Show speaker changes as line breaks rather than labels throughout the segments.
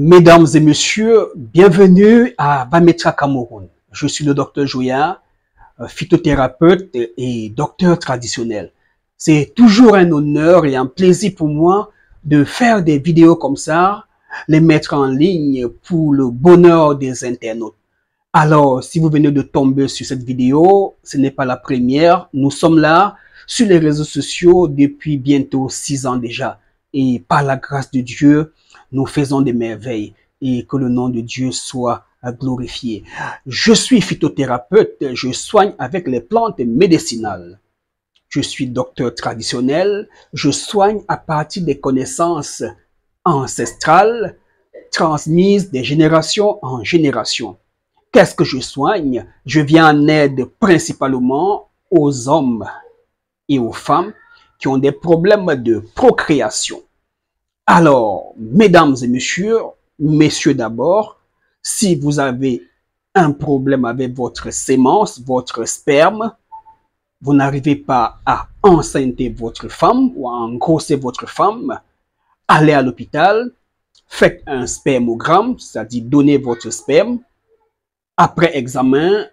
Mesdames et messieurs, bienvenue à Bametra Cameroun. Je suis le docteur Joya, phytothérapeute et docteur traditionnel. C'est toujours un honneur et un plaisir pour moi de faire des vidéos comme ça, les mettre en ligne pour le bonheur des internautes. Alors, si vous venez de tomber sur cette vidéo, ce n'est pas la première. Nous sommes là sur les réseaux sociaux depuis bientôt 6 ans déjà. Et par la grâce de Dieu, nous faisons des merveilles et que le nom de Dieu soit glorifié. Je suis phytothérapeute, je soigne avec les plantes médicinales. Je suis docteur traditionnel, je soigne à partir des connaissances ancestrales transmises de génération en génération. Qu'est-ce que je soigne? Je viens en aide principalement aux hommes et aux femmes qui ont des problèmes de procréation. Alors, mesdames et messieurs d'abord, si vous avez un problème avec votre sémence, votre sperme, vous n'arrivez pas à enceinte votre femme ou à engrosser votre femme, allez à l'hôpital, faites un spermogramme, c'est-à-dire donnez votre sperme. Après examen,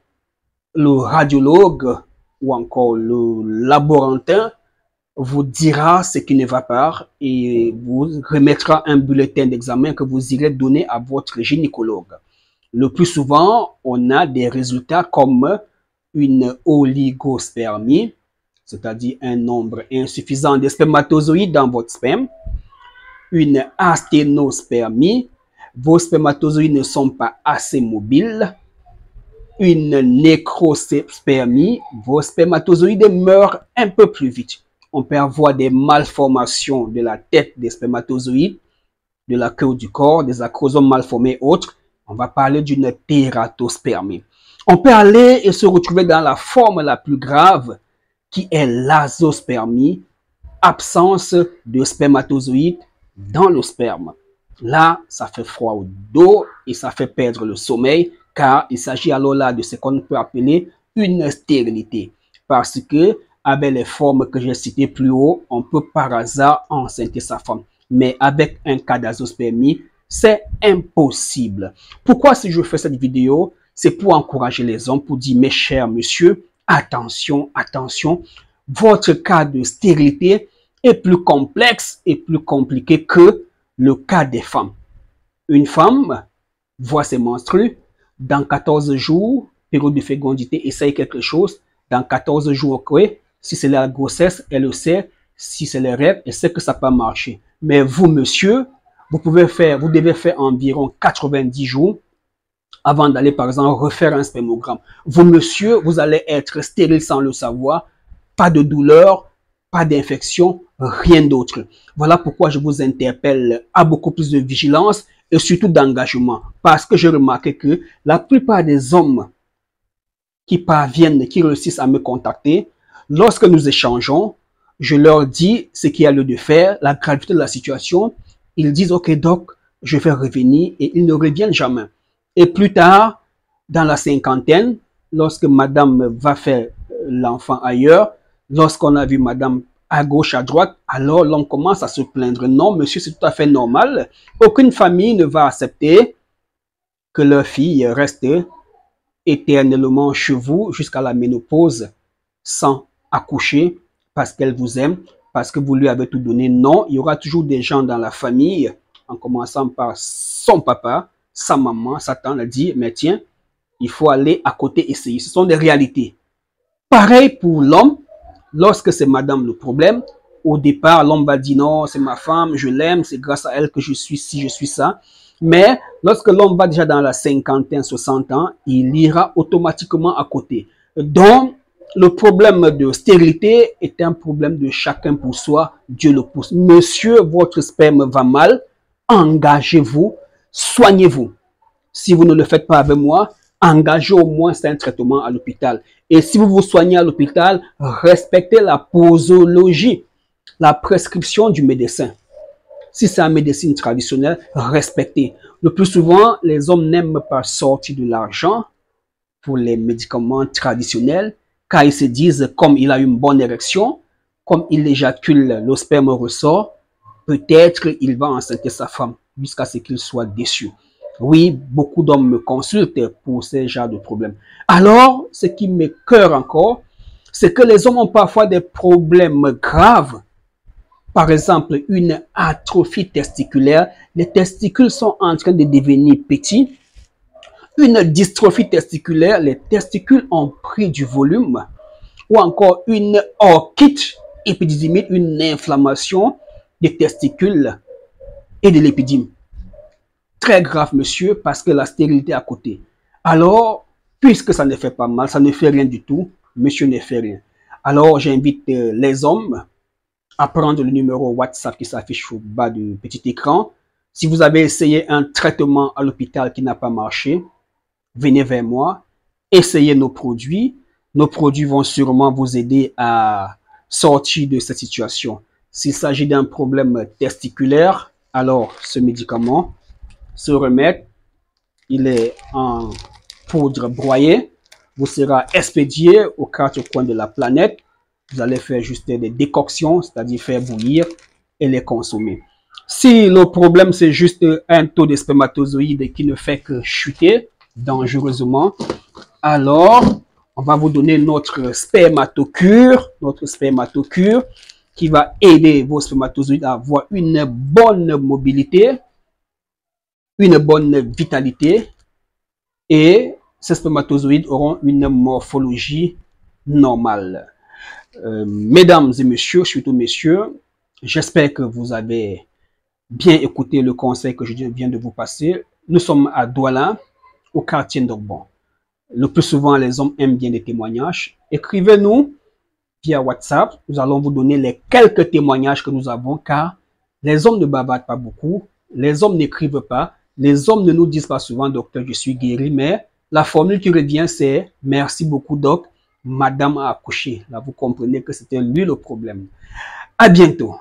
le radiologue ou encore le laborantin vous dira ce qui ne va pas et vous remettra un bulletin d'examen que vous irez donner à votre gynécologue. Le plus souvent, on a des résultats comme une oligospermie, c'est-à-dire un nombre insuffisant de spermatozoïdes dans votre sperme, une asténospermie, vos spermatozoïdes ne sont pas assez mobiles, une nécrospermie, vos spermatozoïdes meurent un peu plus vite. On peut avoir des malformations de la tête des spermatozoïdes, de la queue du corps, des acrosomes mal formés et autres. On va parler d'une tératospermie. On peut aller et se retrouver dans la forme la plus grave qui est l'azospermie, absence de spermatozoïdes dans le sperme. Là, ça fait froid au dos et ça fait perdre le sommeil car il s'agit alors là de ce qu'on peut appeler une stérilité. Parce que avec les formes que j'ai citées plus haut, on peut par hasard enceinte sa femme. Mais avec un cas d'azospermie, c'est impossible. Pourquoi si je fais cette vidéo? C'est pour encourager les hommes, pour dire mes chers messieurs, attention, attention, votre cas de stérilité est plus complexe et plus compliqué que le cas des femmes. Une femme voit ses menstrues, dans 14 jours, période de fécondité, essaye quelque chose, dans 14 jours, okay, si c'est la grossesse, elle le sait. Si c'est les règles, elle sait que ça peut marcher. Mais vous, monsieur, vous devez faire environ 90 jours avant d'aller, par exemple, refaire un spermogramme. Vous, monsieur, vous allez être stérile sans le savoir. Pas de douleur, pas d'infection, rien d'autre. Voilà pourquoi je vous interpelle à beaucoup plus de vigilance et surtout d'engagement. Parce que j'ai remarqué que la plupart des hommes qui parviennent, qui réussissent à me contacter, lorsque nous échangeons, je leur dis ce qu'il y a lieu de faire, la gravité de la situation. Ils disent, ok, doc, je vais revenir et ils ne reviennent jamais. Et plus tard, dans la cinquantaine, lorsque madame va faire l'enfant ailleurs, lorsqu'on a vu madame à gauche, à droite, alors l'homme commence à se plaindre. Non, monsieur, c'est tout à fait normal. Aucune famille ne va accepter que leur fille reste éternellement chez vous jusqu'à la ménopause sans accoucher parce qu'elle vous aime, parce que vous lui avez tout donné. Non, il y aura toujours des gens dans la famille, en commençant par son papa, sa maman, sa tante, a dit, mais tiens, il faut aller à côté essayer. Ce sont des réalités. Pareil pour l'homme, lorsque c'est madame le problème, au départ, l'homme va dire, non, c'est ma femme, je l'aime, c'est grâce à elle que je suis ci, je suis ça. Mais lorsque l'homme va déjà dans la cinquantaine, 60 ans, il ira automatiquement à côté. Donc, le problème de stérilité est un problème de chacun pour soi. Dieu le pousse. Monsieur, votre sperme va mal. Engagez-vous. Soignez-vous. Si vous ne le faites pas avec moi, engagez au moins un traitement à l'hôpital. Et si vous vous soignez à l'hôpital, respectez la posologie, la prescription du médecin. Si c'est en médecine traditionnelle, respectez. Le plus souvent, les hommes n'aiment pas sortir de l'argent pour les médicaments traditionnels, car ils se disent, comme il a une bonne érection, comme il éjacule, le sperme ressort, peut-être il va enceinte sa femme. jusqu'à ce qu'ils soient déçus. Oui, beaucoup d'hommes me consultent pour ces genres de problèmes. Alors, ce qui m'écoeure encore, c'est que les hommes ont parfois des problèmes graves. Par exemple, une atrophie testiculaire. Les testicules sont en train de devenir petits. Une dystrophie testiculaire, les testicules ont pris du volume. Ou encore une orchite épididymique, une inflammation des testicules et de l'épidyme. Très grave, monsieur, parce que la stérilité est à côté. Alors, puisque ça ne fait pas mal, ça ne fait rien du tout, monsieur ne fait rien. Alors, j'invite les hommes à prendre le numéro WhatsApp qui s'affiche au bas du petit écran. Si vous avez essayé un traitement à l'hôpital qui n'a pas marché, venez vers moi, essayez nos produits. Nos produits vont sûrement vous aider à sortir de cette situation. S'il s'agit d'un problème testiculaire, alors ce médicament, ce remède, il est en poudre broyée, vous sera expédié aux quatre coins de la planète. Vous allez faire juste des décoctions, c'est-à-dire faire bouillir et les consommer. Si le problème c'est juste un taux de spermatozoïdes qui ne fait que chuter dangereusement, alors on va vous donner notre spermatocure qui va aider vos spermatozoïdes à avoir une bonne mobilité, une bonne vitalité, et ces spermatozoïdes auront une morphologie normale. Mesdames et messieurs, surtout messieurs, j'espère que vous avez bien écouté le conseil que je viens de vous passer. Nous sommes à Douala, au quartier d'Ogbon. Le plus souvent, les hommes aiment bien les témoignages. Écrivez-nous via WhatsApp. Nous allons vous donner les quelques témoignages que nous avons, car les hommes ne bavardent pas beaucoup, les hommes n'écrivent pas, les hommes ne nous disent pas souvent, docteur, je suis guéri, mais la formule qui revient, c'est merci beaucoup, doc, madame a accouché. Là, vous comprenez que c'était lui le problème. À bientôt.